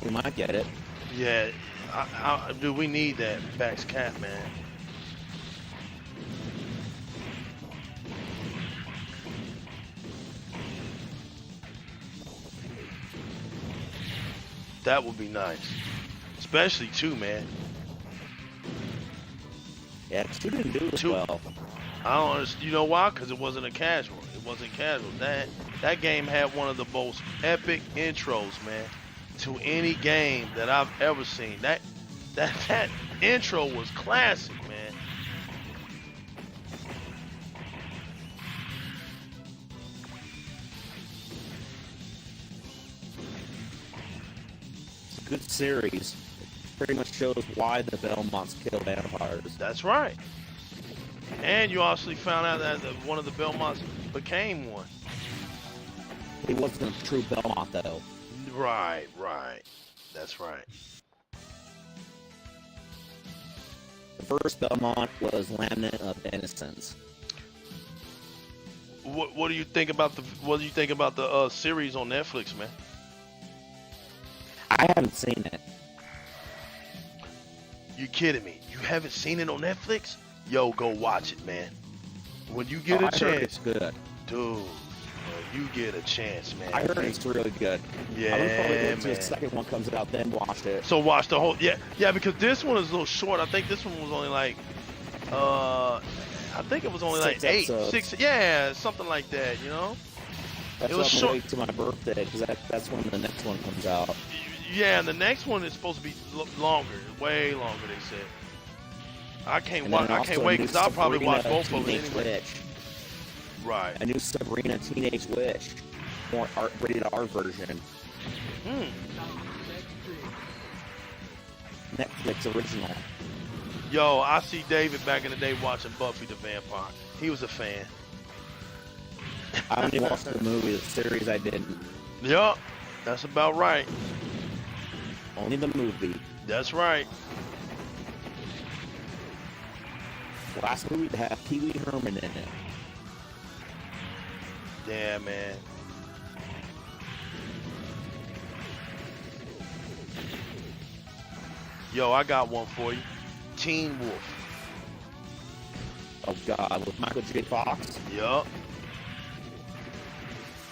We might get it. Yeah, dude, we need that Bax Cat, man. That would be nice. Especially 2, man. Yeah, 2 didn't do as well. I don't understand. You know why? Because it wasn't a casual. It wasn't casual. That game had one of the most epic intros, man, to any game that I've ever seen. That intro was classic, man. It's a good series. It pretty much shows why the Belmonts kill vampires. That's right. And you also found out that one of the Belmonts became one. He wasn't a true Belmont, though. Right. That's right. The first Belmont was Laminate of Innocence. What do you think about the series on Netflix, man? I haven't seen it. You kidding me? You haven't seen it on Netflix? Yo, go watch it, man. When you get a chance, heard it's good. Dude. You get a chance, man. I heard it's really good. Yeah, I would probably wait man. till the second one comes out, then watch it. So watch the whole, yeah, because this one is a little short. I think this one was only like, I think it was only 6 like 8, episodes. 6, yeah, something like that, you know? That's it was why I'm short. waiting to my birthday, because that's when the next one comes out. Yeah, and the next one is supposed to be longer, way longer, they said. I can't wait, because I'll probably watch both of them anyway. Witch. Right. A new Sabrina Teenage Witch, more rated R version. Netflix original. Yo, I see David back in the day watching Buffy the Vampire. He was a fan. I only watched the movie, the series I didn't. Yup, that's about right. Only the movie. That's right. Last movie to have Pee Wee Herman in it. Yeah, man. Yo, I got one for you. Teen Wolf. Oh God, with Michael J. Fox. Yup.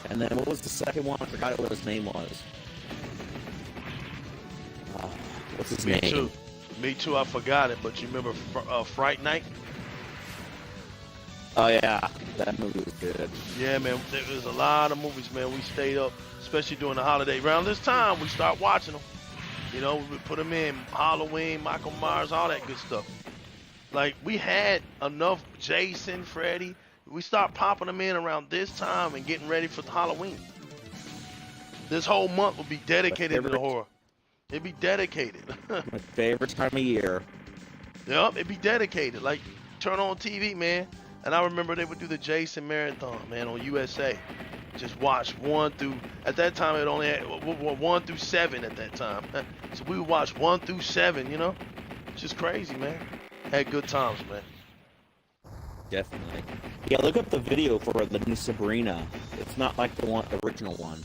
And then what was the second one? I forgot what his name was. What's his Me name? too. Me too. I forgot it, but you remember Fright Night? Oh yeah, that movie was good. Yeah, man. There was a lot of movies, man. We stayed up, especially during the holiday. Around this time, we start watching them. You know, we would put them in Halloween, Michael Myers, all that good stuff. Like, we had enough Jason, Freddy. We start popping them in around this time and getting ready for Halloween. This whole month will be dedicated to the horror. It'd be dedicated. My favorite time of year. Yep, it'd be dedicated. Like, turn on TV, man. And I remember they would do the Jason Marathon, man, on USA. Just watch at that time it only had 1 through 7 at that time. So we would watch 1 through 7, you know? Just crazy, man. Had good times, man. Definitely. Yeah, look up the video for the new Sabrina. It's not like the original one.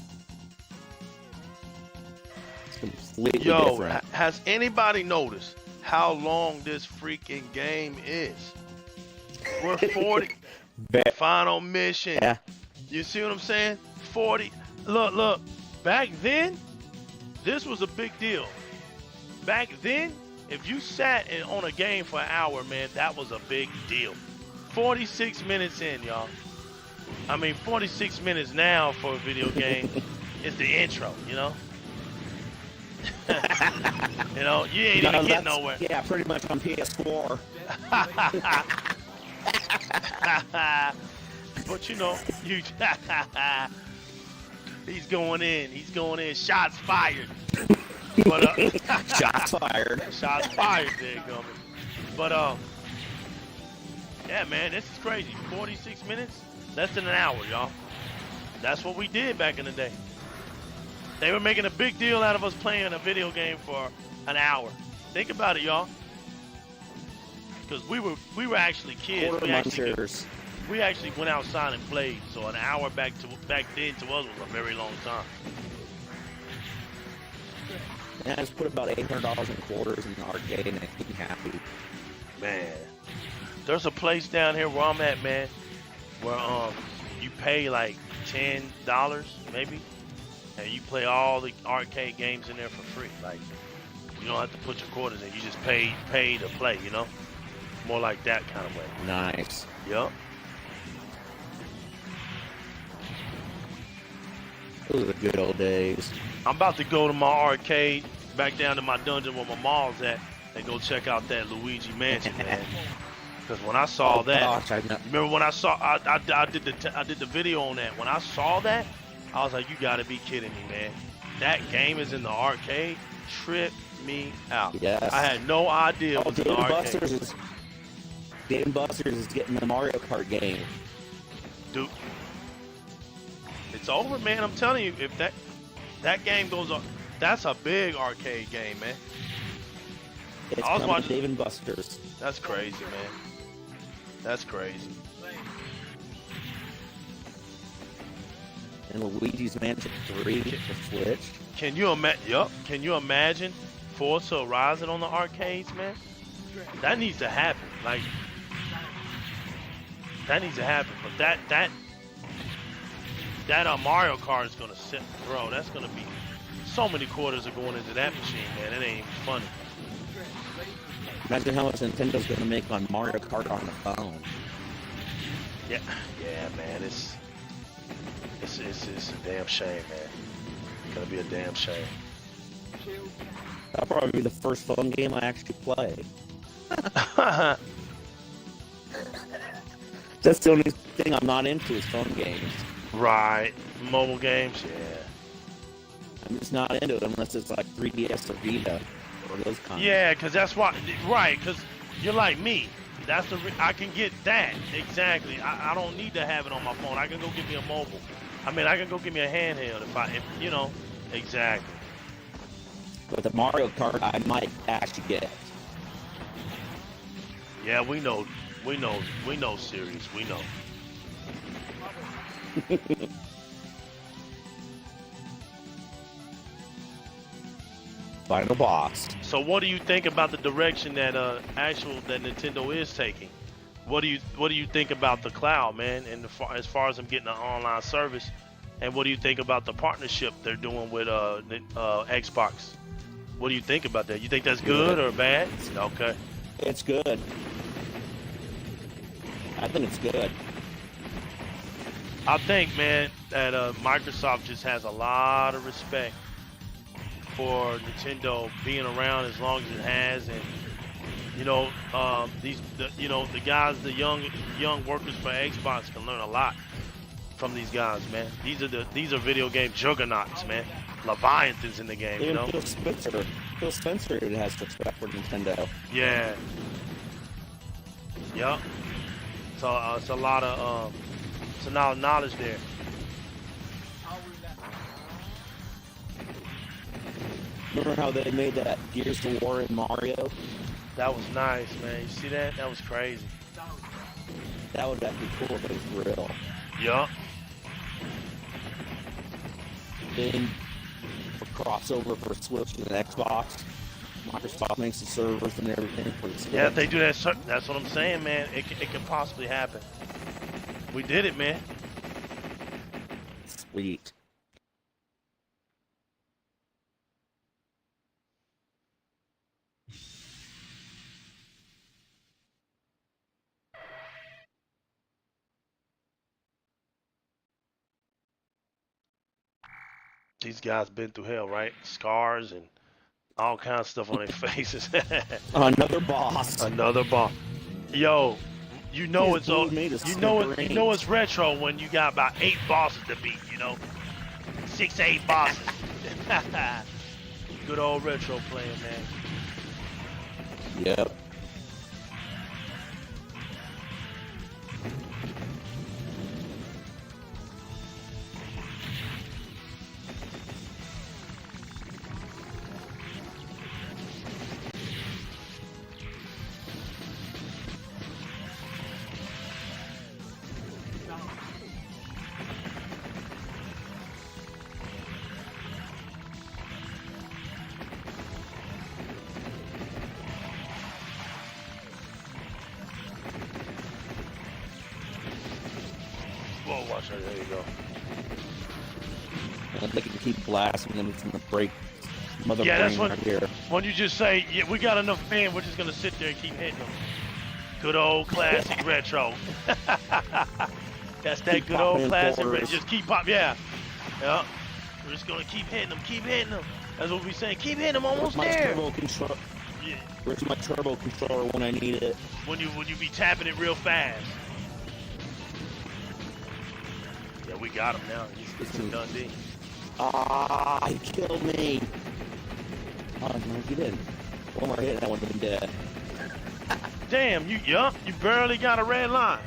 It's completely different. Has anybody noticed how long this freaking game is? We're 40. Final mission. Yeah. You see what I'm saying? 40. Look. Back then, this was a big deal. Back then, if you sat on a game for an hour, man, that was a big deal. 46 minutes in, y'all. I mean, 46 minutes now for a video game is the intro, you know? You know, you ain't even getting nowhere. Yeah, pretty much on PS4. But you know, he's going in. Shots fired. But Shots fired. Shots fired. There you go. But yeah, man, this is crazy. 46 minutes, less than an hour, y'all. That's what we did back in the day. They were making a big deal out of us playing a video game for an hour. Think about it, y'all. Because we were actually kids. We actually went outside and played. So an hour back then to us was a very long time. Yeah, I just put about $800 in quarters in the arcade and I keep me happy. Man, there's a place down here where I'm at, man, where you pay like $10 maybe, and you play all the arcade games in there for free. Like, you don't have to put your quarters in. You just pay to play, you know? More like that kind of way. Nice. Yup. Those are the good old days. I'm about to go to my arcade, back down to my dungeon where my mall's at, and go check out that Luigi Mansion, man. Because when I saw that, remember when I saw, I did the video on that. When I saw that, I was like, you gotta be kidding me, man. That game is in the arcade? Trip me out. Yes. I had no idea it was in the arcade. Dave & Buster's is getting the Mario Kart game. Dude, it's over, man. I'm telling you, if that game goes on, that's a big arcade game, man. It's coming to Dave & Buster's. That's crazy, man. That's crazy. And Luigi's Mansion 3 for Switch. Can you imagine Forza Horizon on the arcades, man? That needs to happen. Like, that needs to happen. But that Mario Kart is gonna sit, bro. That's gonna be so many quarters are going into that machine, man. It ain't even funny. Imagine how much Nintendo's gonna make on Mario Kart on the phone. Yeah, man. It's a damn shame, man. It's gonna be a damn shame. That'll probably be the first phone game I actually play. That's the only thing I'm not into is phone games. Right. Mobile games, yeah. I'm just not into it unless it's like 3DS or Vita or those kinds. Yeah, because that's why. Right, because you're like me. That's I can get that. Exactly. I don't need to have it on my phone. I can go get me a mobile. I mean, I can go get me a handheld if you know. Exactly. But the Mario Kart, I might actually get it. Yeah, we know, Sirius. We know. Final boss. So, what do you think about the direction that that Nintendo is taking? What do you think about the cloud, man? And as far as them getting an online service, and what do you think about the partnership they're doing with Xbox? What do you think about that? You think that's good or bad? Okay. It's good. I think it's good. I think, man, that Microsoft just has a lot of respect for Nintendo being around as long as it has, and you know, the guys, the young workers for Xbox can learn a lot from these guys, man. These are video game juggernauts, man. Leviathans in the game, you know. Phil Spencer has respect for Nintendo. Yeah. Yep. So it's a lot of knowledge there. Remember how they made that Gears of War in Mario? That was nice, man. You see that? That was crazy. That would be cool if it was real. Yup. Then for crossover for Switch and Xbox, Microsoft makes the servers and everything for the Switch. Yeah, if they do that, that's what I'm saying, man. It can possibly happen. We did it, man. Sweet. These guys been through hell, right? Scars and all kinds of stuff on their faces. Another boss. Another boss. Yo, you know it's retro when you got about 8 bosses to beat. You know, 6, 8 bosses. Good old retro playing, man. Yep. Whoa, watch that. There you go. And they can keep blasting them from the break. Mother Yeah, that's brain right here. when you just say, yeah, we got enough men, we're just gonna sit there and keep hitting them. Good old classic retro. That's that Keep good old popping in classic retro. quarters. Just keep pop, yeah. Yeah. We're just gonna keep hitting them, keep hitting them. That's what we saying. Keep hitting them, almost Where's my there. turbo control? Yeah. Where's my turbo controller when I need it? When you be tapping it real fast. Yeah, we got him now. It's a done deal. Ah, he killed me. Oh, no, he didn't. One more hit and I would have been dead. Damn, you barely got a red line.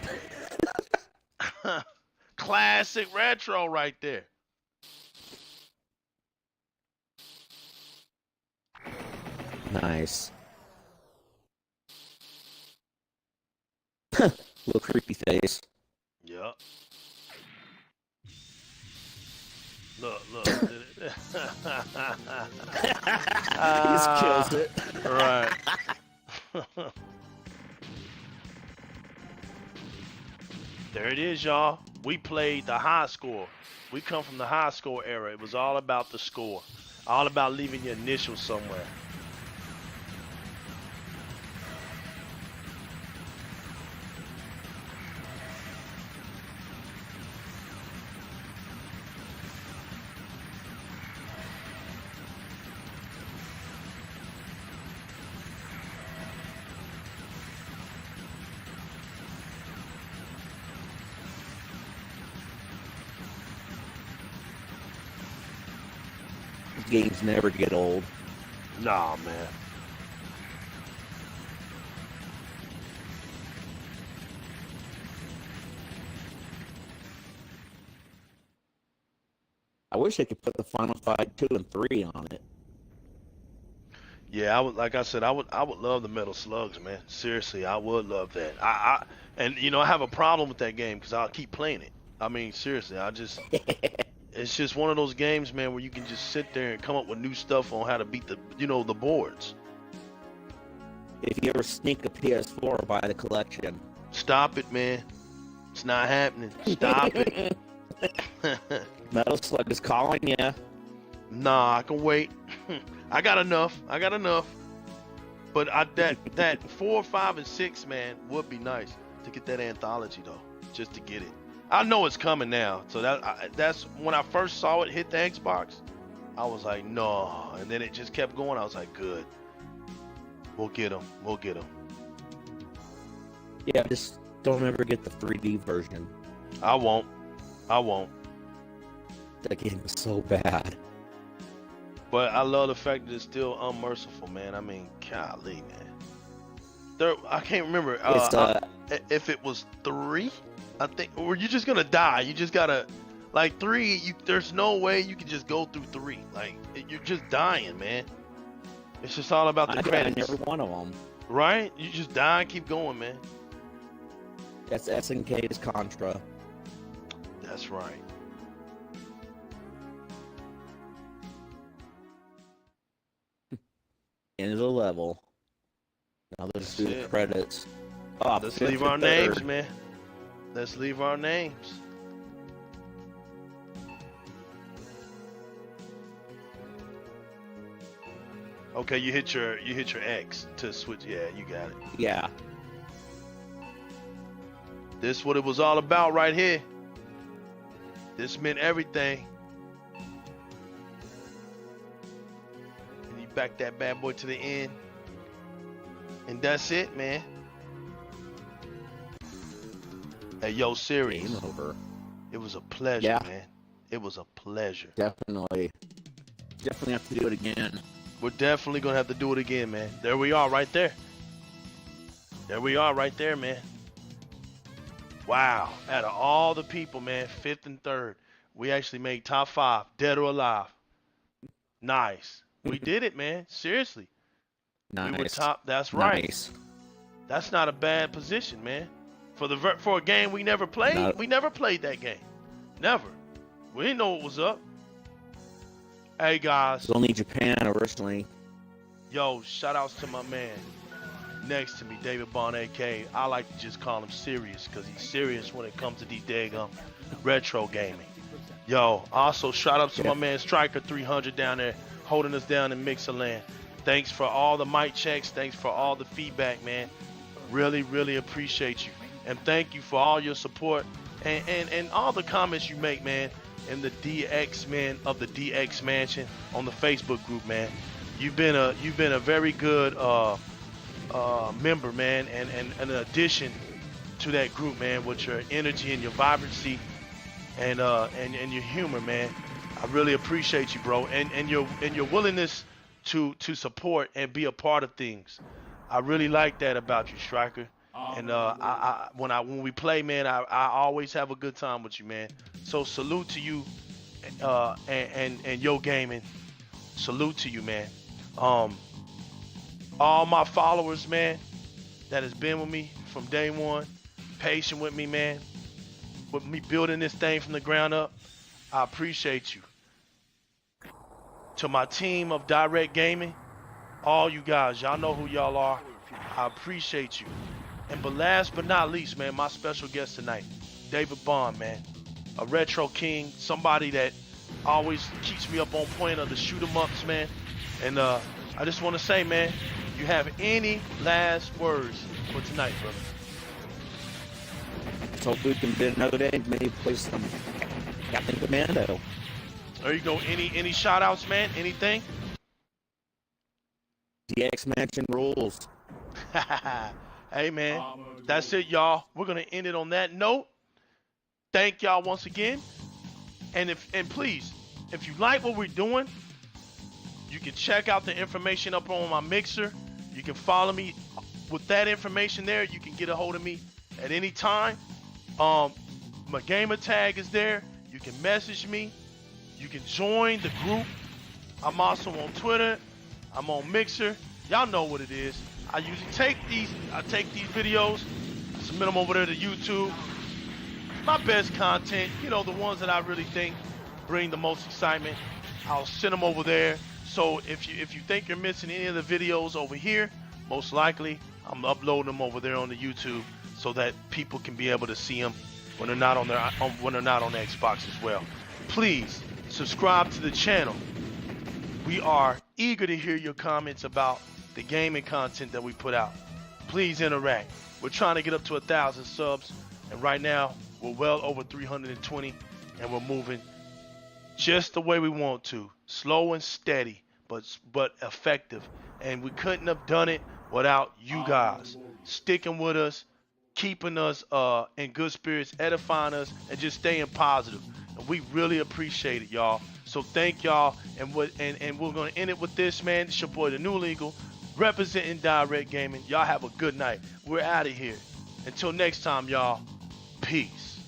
Classic retro right there. Nice. Little creepy face. Yup. Look. He just kills it. Right. There it is, y'all. We played the high score. We come from the high score era. It was all about the score. All about leaving your initials somewhere. Games never get old. Nah, man. I wish they could put the Final Fight 2 and 3 on it. Yeah, I would. Like I said, I would love the Metal Slugs, man. Seriously, I would love that. And you know, I have a problem with that game because I'll keep playing it. I mean, seriously, it's just one of those games, man, where you can just sit there and come up with new stuff on how to beat the boards. If you ever sneak a PS4, buy the collection. Stop it, man. It's not happening. Stop it. Metal Slug is calling you. Nah, I can wait. I got enough. I got enough. But that 4, 5, and 6, man, would be nice to get that anthology though, just to get it. I know it's coming now, so that's when I first saw it hit the Xbox. I was like, no, and then it just kept going. I was like, good, we'll get them. We'll get them. Yeah, just don't ever get the 3D version. I won't. That game was so bad. But I love the fact that it's still unmerciful, man. I mean, golly, man. I can't remember if it was 3. I think, or you're just gonna die. You just gotta, like 3. There's no way you can just go through 3. Like you're just dying, man. It's just all about the credits. I never one of them. Right? You just die and keep going, man. That's SNK's Contra. That's right. End of the level. Now let's do the credits. Oh, let's leave our names, man. Let's leave our names. Okay, you hit your X to switch. Yeah, you got it. Yeah. This is what it was all about right here. This meant everything. And you back that bad boy to the end. And that's it, man. Hey, yo, Serious. Game over. It was a pleasure, man. It was a pleasure. Definitely have to do it again. We're definitely going to have to do it again, man. There we are right there. There we are right there, man. Wow. Out of all the people, man, 5th and 3rd, we actually made top 5, dead or alive. Nice. We did it, man. Seriously. Nice. We were top. That's right. Nice. That's not a bad position, man. For a game we never played. We never played that game. Never. We didn't know what was up. Hey, guys. It was only Japan originally. Yo, shout outs to my man next to me, David Bond, AK. I like to just call him Serious because he's serious when it comes to these daggum retro gaming. Yo, also shout out to my man Striker 300 down there holding us down in Mixerland. Thanks for all the mic checks. Thanks for all the feedback, man. Really, really appreciate you. And thank you for all your support and all the comments you make, man, in the DX Man of the DX Mansion on the Facebook group, man. You've been a very good member, man, and an addition to that group, man, with your energy and your vibrancy and your humor, man. I really appreciate you, bro, and your willingness to support and be a part of things. I really like that about you, Striker. And when we play, man, I always have a good time with you, man. So salute to you, and Yo Gaming. Salute to you, man. All my followers, man, that has been with me from day one, patient with me, man, with me building this thing from the ground up. I appreciate you. To my team of Di-RREC Gaming, all you guys, y'all know who y'all are. I appreciate you. And last but not least, man, my special guest tonight, David Bond, man, a retro king, somebody that always keeps me up on point of the shoot 'em ups, man. And I just want to say, man, you have any last words for tonight, brother? Let's hope we can bid another day, maybe play some Captain Commando. There you go. Any shout outs, man? Anything? DX Mansion rules. Hey, man, that's it, y'all. We're going to end it on that note. Thank y'all once again. And please, if you like what we're doing, you can check out the information up on my Mixer. You can follow me with that information there. You can get a hold of me at any time. My gamer tag is there. You can message me. You can join the group. I'm also on Twitter. I'm on Mixer. Y'all know what it is. I usually take these videos, submit them over there to YouTube. My best content, you know, the ones that I really think bring the most excitement, I'll send them over there. So if you think you're missing any of the videos over here, most likely I'm uploading them over there on the YouTube so that people can be able to see them when they're not on the Xbox as well. Please subscribe to the channel. We are eager to hear your comments about the gaming content that we put out. Please interact. We're trying to get up to 1,000 subs, and right now we're well over 320, and we're moving just the way we want to, slow and steady, but effective. And we couldn't have done it without you guys sticking with us, keeping us in good spirits, edifying us, and just staying positive. And we really appreciate it, y'all. So thank y'all, and we're gonna end it with this, man. It's your boy, the New Legal, representing Di-RREC Gaming. Y'all have a good night. We're out of here. Until next time, y'all. Peace.